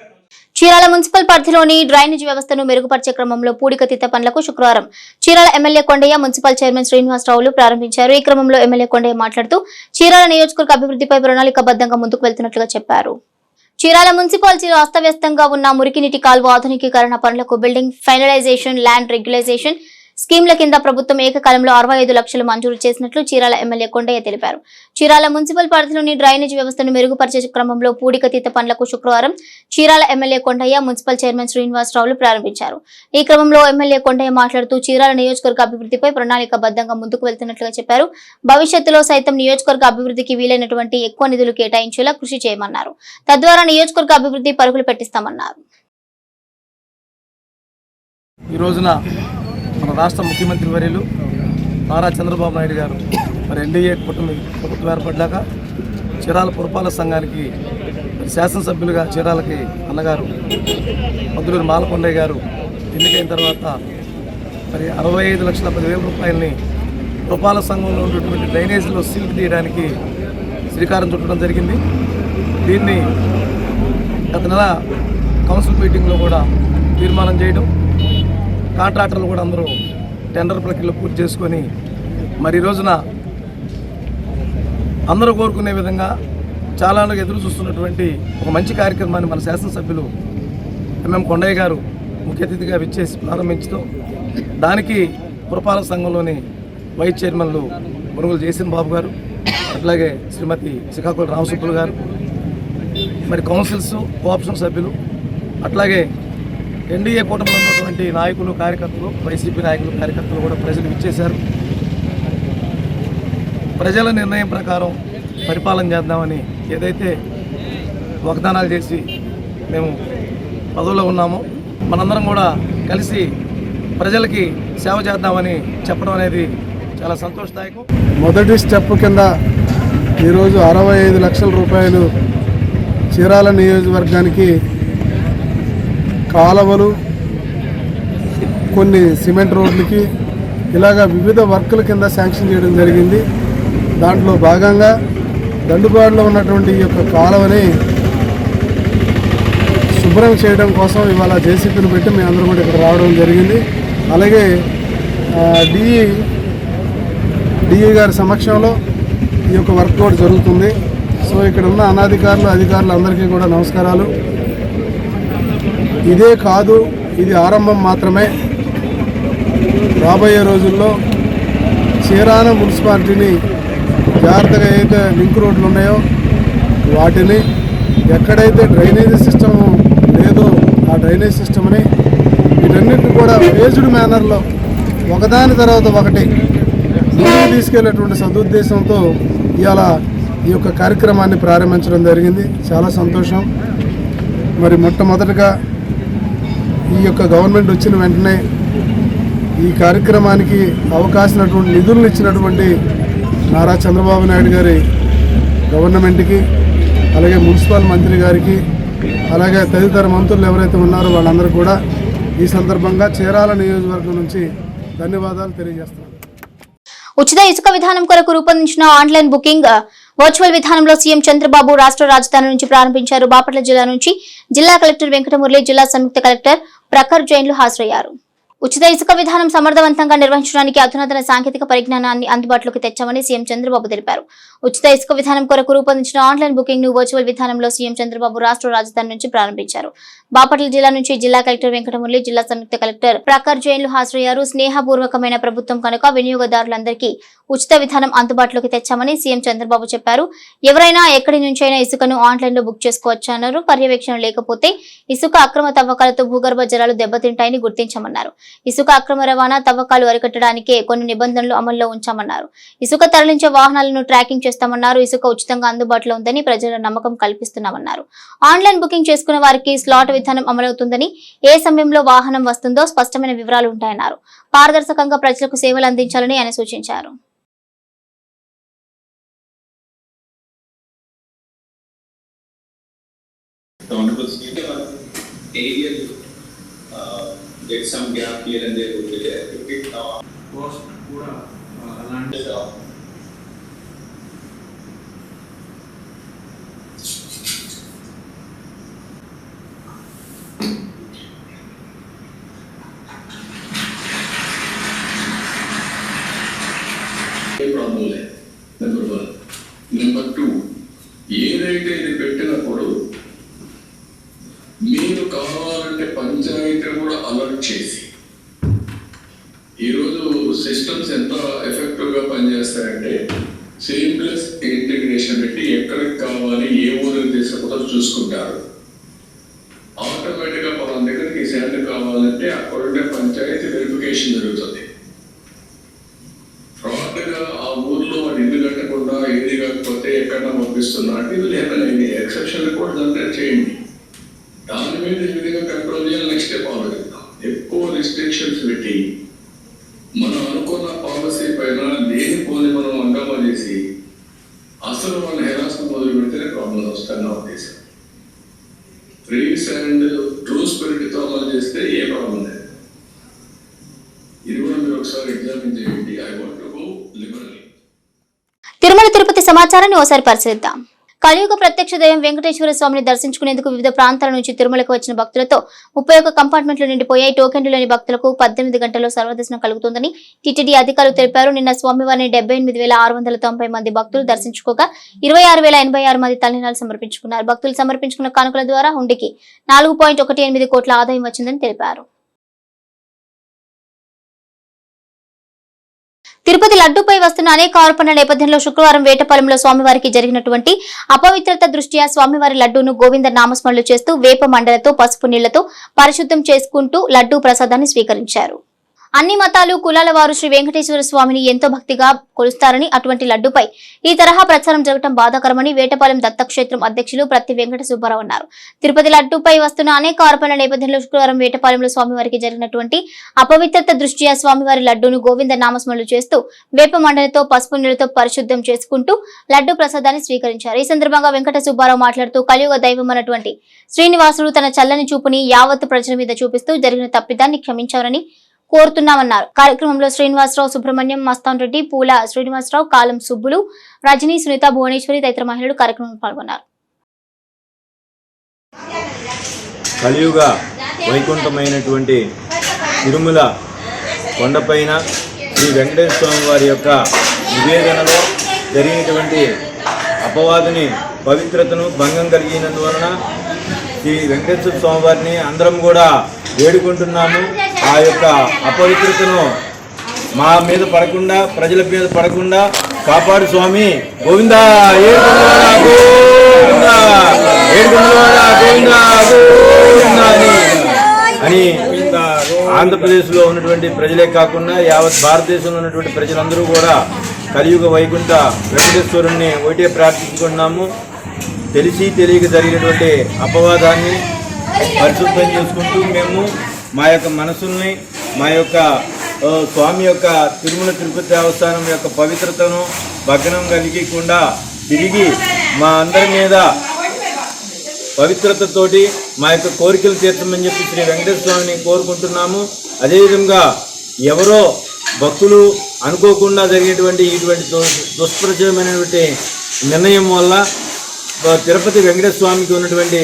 Chirala municipal పరిధిలోని drainage వ్యవస్థను మెరుగుపరిచే క్రమంలో పూడికతీత పనులకు శుక్రవారం Chirala MLA Kondaiah, municipal chairman శ్రీనివాసరావులు ప్రారంభించారు. ఈ క్రమంలో ఎమ్మెల్యే కొండయ్య మాట్లాడుతూ చీరాల నియోజకవర్గ అభివృద్ధిపై ప్రణాళికాబద్ధంగా ముందుకు వెళ్తున్నట్లుగా చెప్పారు. చీరాల మున్సిపాలిటీలో అస్తవ్యస్తంగా ఉన్న మురికినీటి కాల్వ ఆధునికీకరణ పనులకు బిల్డింగ్ ఫైనలైజేషన్, ల్యాండ్ రెగ్యులైజేషన్ స్కీమ్ల కింద ప్రభుత్వం ఏకకాలంలో 65 లక్షలు మంజూరు చేసినట్లు చీరాల ఎమ్మెల్యే కొండయ్య తెలిపారు. చీరాల మున్సిపల్ పరిధిలోని డ్రైనేజ్ వ్యవస్థను మెరుగుపరిచే క్రమంలో పూడికతీత పనులకు శుక్రవారం Chirala MLA Kondaiah, municipal chairman శ్రీనివాసరావులు ప్రారంభించారు. ఈ క్రమంలో ఎమ్మెల్యే కొండయ్య మాట్లాడుతూ చీరాల నియోజకవర్గ అభివృద్ధిపై ప్రణాళికాబద్ధంగా ముందుకు వెళ్తున్నట్లుగా చెప్పారు. భవిష్యత్తులో సైతం నియోజకవర్గ అభివృద్ధికి వీలైనటువంటి ఎక్కువ నిధులు కేటాయించేలా కృషి చేయమన్నారు. తద్వారా నియోజకవర్గ అభివృద్ధి పరుగులు పెట్టిస్తామన్నారు.
ఈ రోజున మన రాష్ట్ర ముఖ్యమంత్రి వర్యులు నారా చంద్రబాబు నాయుడు గారు మరి ఎన్డీఏ ప్రభుత్వం ఏర్పడ్డాక చీరాల పురపాలక సంఘానికి శాసనసభ్యులుగా చీరాలకి అన్నగారు మంత్రులు మాలకొండయ్య గారు ఎన్నికైన తర్వాత మరి 65,10,000 రూపాయలని పురపాలక సంఘంలో ఉన్నటువంటి డ్రైనేజీలో సీల్ తీయడానికి శ్రీకారం చుట్టడం జరిగింది. దీన్ని గత నెల కౌన్సిల్ మీటింగ్లో కూడా తీర్మానం చేయడం, కాంట్రాక్టర్లు కూడా అందరూ టెండర్ ప్రక్రియలో పూర్తి చేసుకొని మరి ఈ రోజున అందరూ కోరుకునే విధంగా చాలా ఎదురు చూస్తున్నటువంటి ఒక మంచి కార్యక్రమాన్ని మన శాసనసభ్యులు ఎంఎం కొండయ్య గారు ముఖ్య అతిథిగా విచ్చేసి ప్రారంభించడం, దానికి పురపాలక సంఘంలోని వైస్ చైర్మన్లు మురుగుల జయసింహ బాబు గారు, అట్లాగే శ్రీమతి శ్రీకాకుళం రామసుబ్బులు గారు, మరి కౌన్సిల్స్, కోఆప్షన్ సభ్యులు, అట్లాగే ఎన్డీఏ కూటమిలో ఉన్నటువంటి నాయకులు, కార్యకర్తలు, వైసీపీ నాయకులు, కార్యకర్తలు కూడా ప్రజలు ఇచ్చేశారు. ప్రజల నిర్ణయం ప్రకారం పరిపాలన చేద్దామని ఏదైతే వాగ్దానాలు చేసి మేము పదవిలో ఉన్నామో మనందరం కూడా కలిసి ప్రజలకి సేవ చేద్దామని చెప్పడం అనేది చాలా సంతోషదాయకం.
మొదటి స్టెప్ కింద ఈరోజు 65 లక్షల రూపాయలు చీరాల నియోజకవర్గానికి కాలువలు, కొన్ని సిమెంట్ రోడ్లకి ఇలాగా వివిధ వర్కుల కింద శాంక్షన్ చేయడం జరిగింది. దాంట్లో భాగంగా దండుబాటులో ఉన్నటువంటి ఈ యొక్క కాలువని శుభ్రం చేయడం కోసం ఇవాళ జేసీపీని పెట్టి మేము అందరం కూడా ఇక్కడ రావడం జరిగింది. అలాగే డిఈ గారి సమక్షంలో ఈ యొక్క వర్క్ కూడా జరుగుతుంది. సో ఇక్కడ ఉన్న అధికారులు అందరికీ కూడా నమస్కారాలు. ఇదే కాదు, ఇది ఆరంభం మాత్రమే. రాబోయే రోజుల్లో చీరాల మున్సిపాలిటీని జాగ్రత్తగా ఏదైతే లింక్ రోడ్లు ఉన్నాయో వాటిని, ఎక్కడైతే డ్రైనేజీ సిస్టమ్ లేదో ఆ డ్రైనేజ్ సిస్టమ్ని, వీటన్నిటిని కూడా ఫేజ్డ్ మేనర్లో ఒకదాని తర్వాత ఒకటి ముందుకు తీసుకెళ్లేటువంటి సదుద్దేశంతో ఇవాళ
ఈ యొక్క కార్యక్రమాన్ని ప్రారంభించడం జరిగింది. చాలా సంతోషం. మరి మొట్టమొదటగా ఈ యొక్క గవర్నమెంట్ వచ్చిన వెంటనే ఈ కార్యక్రమానికి అవకాశమైనటువంటి నిధులను ఇచ్చినటువంటి నారా చంద్రబాబు నాయుడు గారి గవర్నమెంట్కి, అలాగే మున్సిపల్ మంత్రి గారికి, అలాగే తదితర మంత్రులు ఎవరైతే ఉన్నారో వాళ్ళందరూ కూడా ఈ సందర్భంగా చీరాల నియోజకవర్గం నుంచి ధన్యవాదాలు తెలియజేస్తున్నాను.
ఉచిత ఇసుక విధానం కొరకు రూపొందించిన ఆన్లైన్ బుకింగ్ వర్చువల్ విధానంలో సీఎం చంద్రబాబు రాష్ట్ర రాజధాని నుంచి ప్రారంభించారు. బాపట్ల జిల్లా నుంచి జిల్లా కలెక్టర్ వెంకటమురళి, జిల్లా సంయుక్త కలెక్టర్ ప్రఖర్ జైన్లు హాజరయ్యారు. ఉచిత ఇసుక విధానం సమర్థవంతంగా నిర్వహించడానికి అధునాతన సాంకేతిక పరిజ్ఞానాన్ని అందుబాటులోకి తెచ్చామని సీఎం చంద్రబాబు తెలిపారు. ఉచిత ఇసుక విధానం కొరకు రూపొందించిన ఆన్లైన్ బుకింగ్ ను వర్చువల్ విధానంలో సీఎం చంద్రబాబు రాష్ట్ర రాజధాని నుంచి ప్రారంభించారు. బాపట్ల జిల్లా నుంచి జిల్లా కలెక్టర్ వెంకటమురళి, జిల్లా సంయుక్త కలెక్టర్ ప్రఖర్ జైన్లు హాజరయ్యారు. స్నేహపూర్వకమైన ప్రభుత్వం కనుక వినియోగదారులందరికీ ఉచిత విధానం అందుబాటులోకి తెచ్చామని సీఎం చంద్రబాబు చెప్పారు. ఎవరైనా ఎక్కడి నుంచైనా ఇసుకను ఆన్లైన్ లో బుక్ చేసుకోవచ్చన్నారు. పర్యవేక్షణ లేకపోతే ఇసుక అక్రమ తవ్వకాలతో భూగర్భ జలాలు దెబ్బతింటాయని గుర్తించామన్నారు. ఇసుక అక్రమ రవాణా, తవ్వకాలు అరికట్టడానికే కొన్ని నిబంధనలు అమల్లో ఉంచామన్నారు. ఇసుక తరలించే వాహనాలను ట్రాకింగ్ చేస్తామన్నారు. ఇసుక ఉచితంగా అందుబాటులో ఉందని ప్రజల నమ్మకం కల్పిస్తున్నామన్నారు. ఆన్లైన్ బుకింగ్ చేసుకున్న వారికి స్లాట్ విధానం అమలవుతుందని, ఏ సమయంలో వాహనం వస్తుందో స్పష్టమైన వివరాలు ఉంటాయన్నారు. పారదర్శకంగా ప్రజలకు సేవలు అందించాలని ఆయన సూచించారు.
Get some gap here and there would be there. Cost kuda alante
problem le. Number 1. Number 2. ఏదైతే ఇది పెట్టినప్పుడు మీరు కావాలంటే పంచాయతీ కూడా అలర్ట్ చేసి, ఈరోజు సిస్టమ్స్ ఎంత ఎఫెక్టివ్ గా పనిచేస్తాయంటే సీమ్లెస్ ఇంటిగ్రేషన్ పెట్టి ఎక్కడికి కావాలి, ఏ ఊరికి తీసుకుంటారో చూసుకుంటారు. ఆటోమేటిక్ గా మన దగ్గరికి శాండ్ కావాలంటే అక్కడుండే పంచాయతీ వెరిఫికేషన్ జరుగుతుంది. ఫ్రాడ్ గా ఆ ఊర్లో వాడు ఇల్లు కట్టకుండా ఏది కాకపోతే ఎక్కడన్నా పంపిస్తున్నా అంటే ఇది లేదండి, ఎక్సెప్షన్ రిపోర్ట్ జనరేట్ చేయండి. దాని మీద ఈ విధంగా కంట్రోల్ చేయాలి. నెక్స్ట్ స్టెప్ ఆలోచిద్దాం. ఎక్కువ రిస్ట్రిక్షన్స్ పెట్టి మనం అనుకున్న పాలసీ పైన లేనిపోని మనం హంగామా చేసి అసలు మన హెరాస్మెంట్ మొదలు పెడితేనే ప్రాబ్లం వస్తాయి నా ఉద్దేశం. ఫ్రీస్ అండ్ ట్రూ స్పిరిట్ తో అమలు చేస్తే ఏ ప్రాబ్లం లేదు. ఇది కూడా మీరు ఒకసారి ఎగ్జామిన్ చేయండి. I want to go liberally.
Tirumala Tirupati సమాచారాన్ని ఒకసారి పరిశీలిద్దాం. కలియుగ ప్రత్యక్ష దైవం వెంకటేశ్వర స్వామిని దర్శించుకునేందుకు వివిధ ప్రాంతాల నుంచి తిరుమలకు వచ్చిన భక్తులతో 31 కంపార్ట్మెంట్లు నిండిపోయాయి. టోకెన్లు లేని భక్తులకు 18 గంటల్లో సర్వదర్శనం కలుగుతుందని టీటీడీ అధికారులు తెలిపారు. నిన్న స్వామివారిని 78,690 మంది భక్తులు దర్శించుకోగా 26,086 మంది తలనీలాలు సమర్పించుకున్నారు. భక్తులు సమర్పించుకున్న కానుకల ద్వారా హుండీకి 4.18 కోట్ల ఆదాయం వచ్చిందని తెలిపారు. తిరుపతి లడ్డూపై వస్తున్న అనేక ఆరోపణల నేపథ్యంలో శుక్రవారం వేటపాలెంలో స్వామివారికి జరిగినటువంటి అపవిత్రత దృష్ట్యా స్వామివారి లడ్డూను గోవింద నామస్మరణలు చేస్తూ వేప మండలతో పసుపు నీళ్లతో పరిశుద్ధం చేసుకుంటూ లడ్డూ ప్రసాదాన్ని స్వీకరించారు. అన్ని మతాలు, కులాల వారు శ్రీ వెంకటేశ్వర స్వామిని ఎంతో భక్తిగా కొలుస్తారని, అటువంటి లడ్డూపై ఈ తరహా ప్రచారం జరగడం బాధాకరమని వేటపాలెం దత్తక్షేత్రం అధ్యక్షులు ప్రత్తి వెంకట సుబ్బారావు అన్నారు. తిరుపతి లడ్డూపై వస్తున్న అనేక ఆరోపణల నేపథ్యంలో శుక్రవారం వేటపాలెంలో స్వామివారికి జరిగినటువంటి అపవిత్రత దృష్ట్యా స్వామివారి లడ్డూను గోవింద నామస్మరణలు చేస్తూ వేప మండలతో పసుపు నీళ్లతో పరిశుద్ధం చేసుకుంటూ లడ్డూ ప్రసాదాన్ని స్వీకరించారు. ఈ సందర్భంగా వెంకట సుబ్బారావు మాట్లాడుతూ కలియుగ దైవం అన్నటువంటి శ్రీనివాసుడు తన చల్లని చూపుని యావత్ ప్రజల మీద చూపిస్తూ జరిగిన తప్పిదాన్ని క్షమించారని కోరుతున్నామన్నారు. కార్యక్రమంలో శ్రీనివాసరావు, సుబ్రహ్మణ్యం, మస్తాన్ రెడ్డి, పూల శ్రీనివాసరావు, కాలం సుబ్బులు, రజనీ, సునీత, భువనేశ్వరి తదితర మహిళలు కార్యక్రమంలో పాల్గొన్నారు.
కలియుగ వైకుంఠమైనటువంటి తిరుమల కొండపైన శ్రీ వెంకటేశ్వర స్వామి వారి యొక్క నివేదనలో జరిగినటువంటి అపవాదుని పవిత్రతను భంగం కలిగినందువలన శ్రీ వెంకటేశ్వర స్వామి వారిని అందరం కూడా వేడుకుంటున్నాము. ఆ యొక్క అపవిత్రతను మా మీద పడకుండా, ప్రజల మీద పడకుండా కాపాడు స్వామి. గోవిందా అని ఆంధ్రప్రదేశ్లో ఉన్నటువంటి ప్రజలే కాకుండా యావత్ భారతదేశంలో ఉన్నటువంటి ప్రజలందరూ కూడా కలియుగ వైకుంఠ వెంకటేశ్వరుణ్ణి ఒకటే ప్రార్థించుకున్నాము. తెలిసి తెలియక జరిగినటువంటి అపవాదాన్ని పరిశుద్ధం చేసుకుంటూ మేము మా యొక్క మనసుల్ని మా యొక్క స్వామి యొక్క తిరుమల తిరుపతి దేవస్థానం యొక్క పవిత్రతను భగ్నం కలిగకుండా తిరిగి మా అందరి మీద పవిత్రతతోటి మా యొక్క కోరికలు తీర్చమని చెప్పి శ్రీ వెంకటేశ్వర స్వామిని కోరుకుంటున్నాము. అదేవిధంగా ఎవరో భక్తులు అనుకోకుండా జరిగేటువంటి ఇటువంటి దుష్ప్రచమైనటువంటి నిర్ణయం వల్ల తిరుపతి వెంకటేశ్వర స్వామికి ఉన్నటువంటి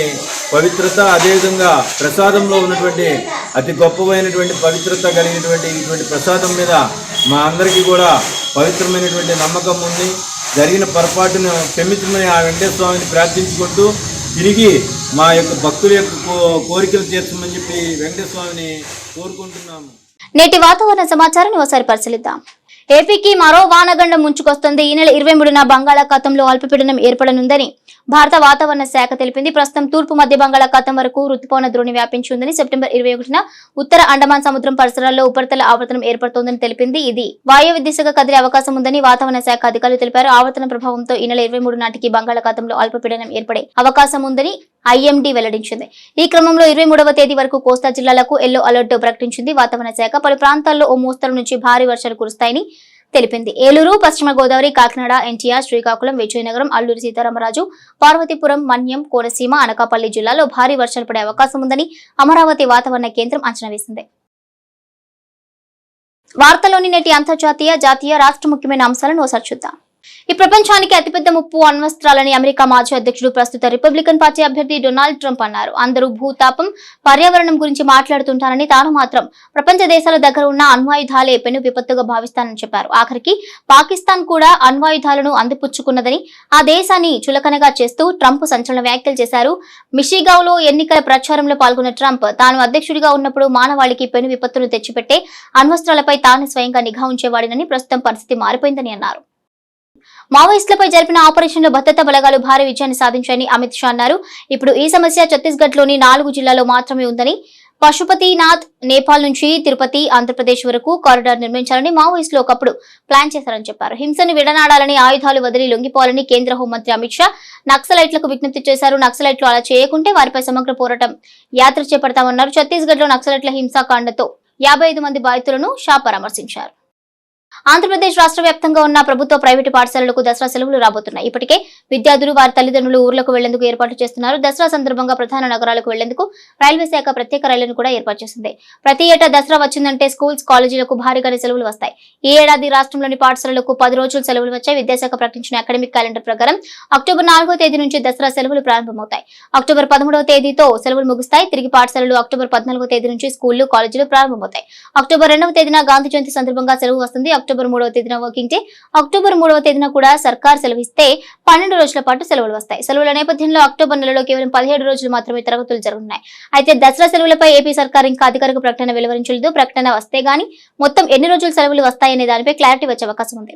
పవిత్రత, అదేవిధంగా ప్రసాదంలో ఉన్నటువంటి అతి గొప్పమైనటువంటి పవిత్రత కలిగినటువంటి ఇటువంటి ప్రసాదం మీద మా అందరికీ కూడా పవిత్రమైనటువంటి నమ్మకం ఉంది. జరిగిన పొరపాటును క్షమించమని ఆ వెంకటేశ్వర స్వామిని ప్రార్థించుకుంటూ తిరిగి మా యొక్క భక్తుల యొక్క కోరికలు తీర్చమని చెప్పి వెంకటేశ్వర స్వామిని కోరుకుంటున్నాము.
నేటి వాతావరణ సమాచారాన్ని ఒకసారి పరిశీలిద్దాం. ఏపీకి మరో వానగండం ముంచుకొస్తుంది. ఈ నెల 23న బంగాళాఖాతంలో అల్పపీడనం ఏర్పడనుందని భారత వాతావరణ శాఖ తెలిపింది. ప్రస్తుతం తూర్పు మధ్య బంగాళాఖాతం వరకు రుతుపవన ద్రోణి వ్యాపించి ఉందని, సెప్టెంబర్ 21న ఉత్తర అండమాన్ సముద్రం పరిసరాల్లో ఉపరితల ఆవర్తనం ఏర్పడుతోందని తెలిపింది. ఇది వాయవ్య దిశగా కదిలే అవకాశం ఉందని వాతావరణ శాఖ అధికారులు తెలిపారు. ఆవర్తన ప్రభావంతో ఈ నెల 23 నాటికి బంగాళాఖాతంలో అల్పపీడనం ఏర్పడే అవకాశం ఉందని ఐఎండీ వెల్లడించింది. ఈ క్రమంలో 23వ తేదీ వరకు కోస్తా జిల్లాలకు ఎల్లో అలర్ట్ ప్రకటించింది వాతావరణ శాఖ. పలు ప్రాంతాల్లో ఓ మోస్తరు నుంచి భారీ వర్షాలు కురుస్తాయని తెలిపింది. ఏలూరు, పశ్చిమ గోదావరి, కాకినాడ, ఎన్టీఆర్, శ్రీకాకుళం, విజయనగరం, అల్లూరి సీతారామరాజు, పార్వతీపురం, మన్యం, కోనసీమ, అనకాపల్లి జిల్లాలో భారీ వర్షాలు పడే అవకాశం ఉందని అమరావతి వాతావరణ కేంద్రం అంచనా వేసింది. వార్తలోని నేటి అంతర్జాతీయ, జాతీయ, రాష్ట్ర ముఖ్యమైన అంశాలను ఒకసారి చూద్దాం. ఈ ప్రపంచానికి అతిపెద్ద ముప్పు అణ్వస్త్రాలని అమెరికా మాజీ అధ్యక్షుడు, ప్రస్తుత రిపబ్లికన్ పార్టీ అభ్యర్థి డొనాల్డ్ ట్రంప్ అన్నారు. అందరూ భూతాపం, పర్యావరణం గురించి మాట్లాడుతుంటారని, తాను మాత్రం ప్రపంచ దేశాల దగ్గర ఉన్న అణ్వాయుధాలే పెను విపత్తుగా భావిస్తానని చెప్పారు. ఆఖరికి పాకిస్తాన్ కూడా అణ్వాయుధాలను అందిపుచ్చుకున్నదని, ఆ దేశాన్ని చులకనగా చేస్తూ ట్రంప్ సంచలన వ్యాఖ్యలు చేశారు. మిషిగావ్లో ఎన్నికల ప్రచారంలో పాల్గొన్న ట్రంప్ తాను అధ్యక్షుడిగా ఉన్నప్పుడు మానవాళికి పెను విపత్తును తెచ్చిపెట్టే అణ్వస్త్రాలపై తాను స్వయంగా నిఘా ఉంచేవాడినని, ప్రస్తుతం పరిస్థితి మారిపోయిందని అన్నారు. మావోయిస్టులపై జరిపిన ఆపరేషన్లో భద్రతా బలగాలు భారీ విజయాన్ని సాధించాయని అమిత్ షా అన్నారు. ఇప్పుడు ఈ సమస్య ఛత్తీస్గఢ్ లోని 4 జిల్లాల్లో మాత్రమే ఉందని, పశుపతినాథ్, నేపాల్ నుంచి తిరుపతి, ఆంధ్రప్రదేశ్ వరకు కారిడార్ నిర్మించాలని మావోయిస్టులు ఒకప్పుడు ప్లాన్ చేశారని చెప్పారు. హింసను విడనాడాలని, ఆయుధాలు వదిలి లొంగిపోవాలని కేంద్ర హోంమంత్రి అమిత్ షా నక్సలైట్లకు విజ్ఞప్తి చేశారు. నక్సలైట్లు అలా చేయకుంటే వారిపై సమగ్ర పోరాటం యాత్ర చేపడతామన్నారు. ఛత్తీస్గఢ్ లో నక్సలైట్ల హింసాకాండతో 55 మంది బాధితులను షా పరామర్శించారు. ఆంధ్రప్రదేశ్ రాష్ట్ర వ్యాప్తంగా ఉన్న ప్రభుత్వ, ప్రైవేటు పాఠశాలలకు దసరా సెలవులు రాబోతున్నాయి. ఇప్పటికే విద్యార్థులు వారి తల్లిదండ్రులు ఊర్లకు వెళ్లేందుకు ఏర్పాట్లు చేస్తున్నారు. దసరా సందర్భంగా ప్రధాన నగరాలకు వెళ్లేందుకు రైల్వే శాఖ ప్రత్యేక రైళ్లను కూడా ఏర్పాటు చేసింది. ప్రతి ఏటా దసరా వచ్చిందంటే స్కూల్స్, కాలేజీలకు భారీగానే సెలవులు వస్తాయి. ఈ ఏడాది రాష్ట్రంలోని పాఠశాలలకు 10 రోజులు సెలవులు వచ్చాయి. విద్యాశాఖ ప్రకటించిన అకాడమిక్ క్యాలెండర్ ప్రకారం అక్టోబర్ 4వ తేదీ నుంచి దసరా సెలవులు ప్రారంభమవుతాయి. అక్టోబర్ 13వ తేదీతో సెలవులు ముగుస్తాయి. తిరిగి పాఠశాలలు అక్టోబర్ 14వ తేదీ నుంచి స్కూళ్లు, కాలేజీలు ప్రారంభమవుతాయి. అక్టోబర్ 2వ తేదీన గాంధీ జయంతి సందర్భంగా సెలవు వస్తుంది. అక్టోబర్ 3వ తేదీన వర్కింగ్ డే. అక్టోబర్ 3వ తేదీన కూడా సర్కార్ సెలవిస్తే 12 రోజుల పాటు సెలవులు వస్తాయి. సెలవుల నేపథ్యంలో అక్టోబర్ నెలలో కేవలం 17 రోజులు మాత్రమే తరగతులు జరుగుతున్నాయి. అయితే దసరా సెలవులపై ఏపీ సర్కార్ ఇంకా అధికారిక ప్రకటన వెలువరించలేదు. ప్రకటన వస్తే గానీ మొత్తం ఎన్ని రోజులు సెలవులు వస్తాయనే దానిపై క్లారిటీ వచ్చే అవకాశం ఉంది.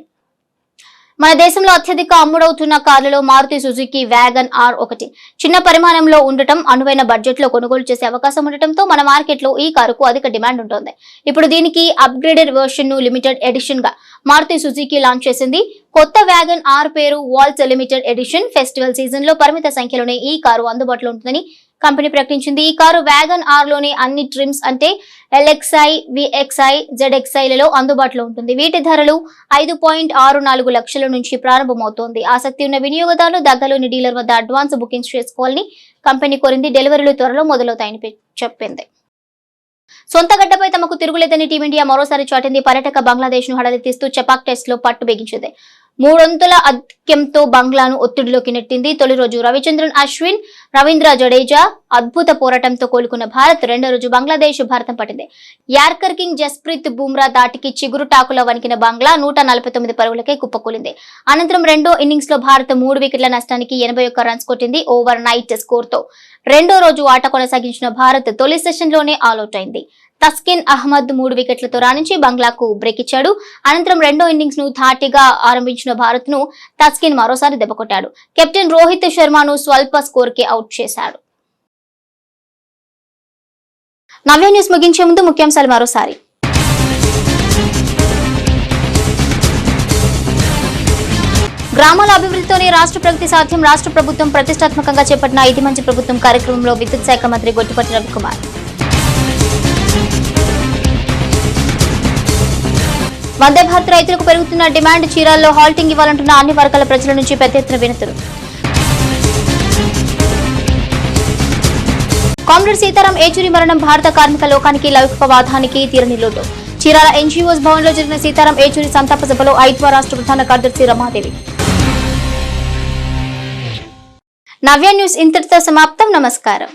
మన దేశంలో అత్యధిక అమ్ముడవుతున్న కార్లలో మారుతి సుజుకి వ్యాగన్ ఆర్ ఒకటి. చిన్న పరిమాణంలో ఉండటం, అనువైన బడ్జెట్ లో కొనుగోలు చేసే అవకాశం ఉండటంతో మన మార్కెట్ లో ఈ కారుకు అధిక డిమాండ్ ఉంటుంది. ఇప్పుడు దీనికి అప్గ్రేడెడ్ వెర్షన్ ను లిమిటెడ్ ఎడిషన్ గా మారుతి సుజుకి లాంచ్ చేసింది. కొత్త వ్యాగన్ ఆర్ పేరు Waltz limited edition. Festival season లో పరిమిత సంఖ్యలోనే ఈ కారు అందుబాటులో ఉంటుందని కంపెనీ ప్రకటించింది. ఈ కారు వ్యాగన్ ఆర్ లోని అన్ని ట్రిమ్స్ అంటే LXi, VXi, ZXi లలో అందుబాటులో ఉంటుంది. వీటి ధరలు 5.64 లక్షల నుంచి ప్రారంభమవుతోంది. ఆసక్తి ఉన్న వినియోగదారులు దగ్గరలోని డీలర్ వద్ద అడ్వాన్స్ బుకింగ్స్ చేసుకోవాలని కంపెనీ కోరింది. డెలివరీలు త్వరలో మొదలవుతాయని చెప్పింది. సొంత గడ్డపై తమకు తిరుగులేదని టీమిండియా మరోసారి చాటింది. పర్యాటక బంగ్లాదేశ్ ను హడలెత్తిస్తూ చపాక్ టెస్ట్ లో పట్టు బిగించింది. 300 ఆధిక్యంతో బంగ్లాను ఒత్తిడిలోకి నెట్టింది. తొలి రోజు రవిచంద్రన్ అశ్విన్, రవీంద్ర జడేజా అద్భుత పోరాటంతో కోలుకున్న భారత్ రెండో రోజు బంగ్లాదేశ్ భారతం పట్టింది. యార్కర్ కింగ్ జస్ప్రీత్ బుమ్రా దాటికి చిగురు టాకులో వణికిన బంగ్లా 149 పరుగులకే కుప్పకూలింది. అనంతరం రెండో ఇన్నింగ్స్ లో భారత్ 3 వికెట్ల నష్టానికి 81 రన్స్ కొట్టింది. ఓవర్ నైట్ స్కోర్ తో రెండో రోజు ఆట కొనసాగించిన భారత్ తొలి సెషన్ లోనే ఆల్అౌట్ అయింది. తస్కిన్ అహ్మద్ 3 వికెట్లతో రాణించి బంగ్లాకు బ్రేక్ ఇచ్చాడు. అనంతరం రెండో ఇన్నింగ్స్ ను ధాటిగా ఆరంభించిన భారత్ ను తస్కిన్ మరోసారి దెబ్బకొట్టాడు. కెప్టెన్ రోహిత్ శర్మను స్వల్ప స్కోర్ కి అవుట్ చేశాడు. నవ్య న్యూస్ ముగించే ముందు ముఖ్యాంశాలు మరోసారి. గ్రామాల అభివృద్ధితోనే రాష్ట్ర ప్రగతి సాధ్యం. రాష్ట్ర ప్రభుత్వం ప్రతిష్టాత్మకంగా చేపట్టిన ఇది మంచి ప్రభుత్వం కార్యక్రమంలో విద్యుత్ శాఖ మంత్రి గొట్టిపాటి రవికుమార్. వందే భారత్ రైతులకు పెరుగుతున్న డిమాండ్. చీరాల్లో హాల్టింగ్ ఇవ్వాలంటున్న అన్ని వర్గాల ప్రజల నుంచి పెద్ద ఎత్తున వినతులు. కామ్రేడ్ సీతారాం ఏచూరి మరణం భారత కార్మిక లోకానికి లౌకికవాదానికి తీరని లోటు. చీరాల ఎన్జీఓస్ భవన్ లో జరిగిన సీతారాం ఏచూరి సంతాప సభలో ఐద్వా రాష్ట్ర ప్రధాన కార్యదర్శి రమాదేవి. నవ్య న్యూస్ ఇంతటితో సమాప్తం. నమస్కారం.